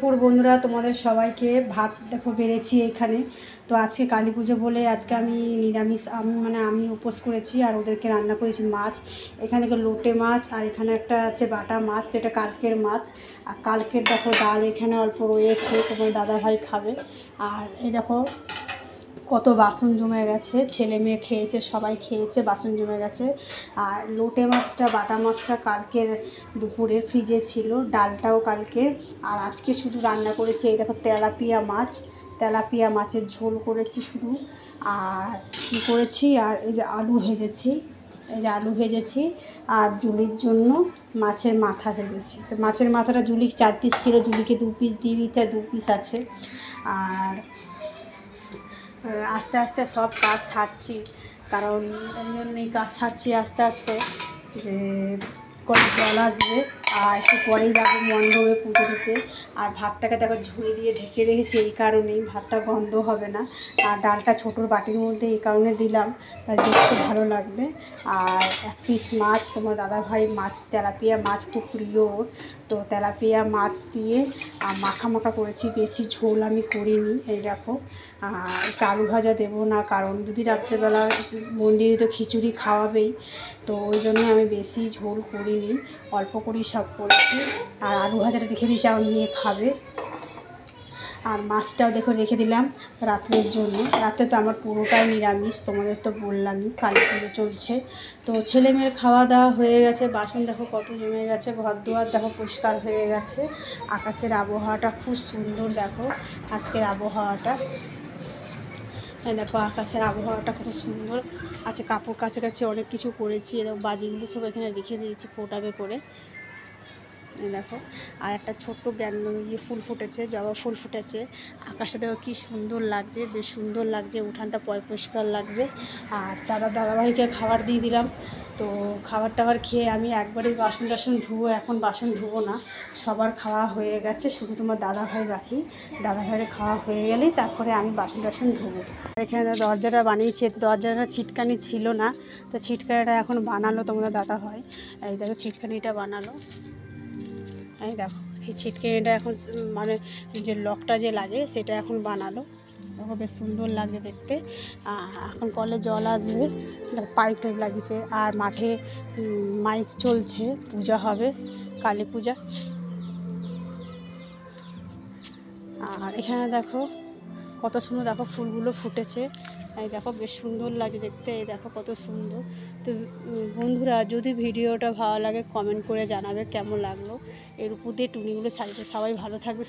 দুপুর বন্ধুরা, তোমাদের সবাইকে ভাত দেখো বেড়েছি এখানে। তো আজকে কালী পুজো বলে আজকে আমি নিরামিষ আমি উপোস করেছি আর ওদেরকে রান্না করেছি মাছ। এখানে দেখো লোটে মাছ আর এখানে একটা আছে বাটা মাছ, তো এটা কালকের মাছ। আর কালকের দেখো ডাল এখানে অল্প রয়েছে, তোমার দাদাভাই খাবে। আর এই দেখো কত বাসন জমে গেছে, ছেলে মেয়ে খেয়েছে, সবাই খেয়েছে, বাসন জমে গেছে। আর লোটে মাছটা বাটা মাছটা কালকের দুপুরের ফ্রিজে ছিল, ডালটাও কালকের। আর আজকে শুধু রান্না করেছি এই দেখো তেলাপিয়া মাছ, তেলাপিয়া মাছের ঝোল করেছি শুধু। আর কী করেছি, আর এই যে আলু ভেজেছি, এই যে আলু ভেজেছি। আর জুলির জন্য মাছের মাথা ভেজেছি। তো মাছের মাথাটা জুলি 4 পিস ছিল, জুলিকে 2 পিস দিয়ে দিচ্ছে, 2 পিস আছে। আর আস্তে আস্তে সব কাজ সারছি, কারণ এই জন্যই কাজ সারছি আস্তে আস্তে, যে কত জল আসবে। আর একটু পরেই যাবো মণ্ডপে পুজো দিতে। আর ভাতটাকে দেখো ঝুড়ি দিয়ে ঢেকে রেখেছি, এই কারণেই ভাতটা গন্ধ হবে না। আর ডালটা ছোটোর বাটির মধ্যে এই কারণে দিলাম, দেখতে ভালো লাগবে। আর 1 পিস মাছ, তোমার দাদাভাই মাছ তেলাপিয়া মাছ খুব প্রিয় ওর, তো তেলাপিয়া মাছ দিয়ে মাখা মাখা করেছি, বেশি ঝোল আমি করিনি। এই দেখো আলু ভাজা দেবো না, কারণ যদি রাত্রেবেলা মন্দিরে তো খিচুড়ি খাওয়াবেই, তো ওই জন্য আমি বেশি ঝোল করিনি, অল্প করেই সব করেছি। আর আলু ভাজাটা রেখে দিয়েছি, আমার মেয়ে খাবে। আর মাছটাও দেখো রেখে দিলাম রাত্রের জন্য। রাতে তো আমার পুরোটাই নিরামিষ, তোমাদের তো বললামই কালী পুজো চলছে। তো ছেলে মেয়ের খাওয়া দাওয়া হয়ে গেছে, বাসন দেখো কত জমে গেছে, ঘর দুয়ার দেখো পরিষ্কার হয়ে গেছে। আকাশের আবহাওয়াটা খুব সুন্দর, দেখো আজকের আবহাওয়াটা, দেখো আকাশের আবহাওয়াটা কত সুন্দর আছে। কাপড় কাছাকাছি অনেক কিছু করেছি, এরকম বাজিগুলো সব এখানে রেখে দিয়েছি ফোটাবে করে। দেখো আর একটা ছোট্ট ফুল ফুটেছে, জবা ফুল ফুটেছে। আকাশটা দেখো কী সুন্দর লাগছে, বেশ সুন্দর লাগছে, উঠানটা পরিষ্কার লাগছে। আর দাদাভাইকে খাবার দিয়ে দিলাম। তো খাবার টাবার খেয়ে আমি একবারেই বাসন টাসন ধুবো, এখন বাসন ধুবো না, সবার খাওয়া হয়ে গেছে, শুধু তোমার দাদাভাই বাকি। দাদাভাইয়ের খাওয়া হয়ে গেলেই তারপরে আমি বাসন টাসন ধুবো। এখানে দরজাটা বানিয়েছে, দরজাটা ছিটকানি ছিল না, তো ছিটকানিটা এখন বানালো তোমাদের দাদাভাই। এই দেখো ছিটকানিটা বানালো, এই দেখো এই ছিটকানিটা এখন যে লকটা যে লাগে সেটা এখন বানালো। দেখো বেশ সুন্দর লাগছে দেখতে। এখন কলে জল আসবে, পাইপ টাইপ লাগিয়েছে। আর মাঠে মাইক চলছে, পূজা হবে, কালী পূজা। আর এখানে দেখো কত সুন্দর, দেখো ফুলগুলো ফুটেছে, এই দেখো বেশ সুন্দর লাগছে দেখতে, এই দেখো কত সুন্দর। তো বন্ধুরা, যদি ভিডিওটা ভালো লাগে কমেন্ট করে জানাবে কেমন লাগলো। এর উপর দিয়ে টুনিগুলো সাজিয়ে, সবাই ভালো থাকবে।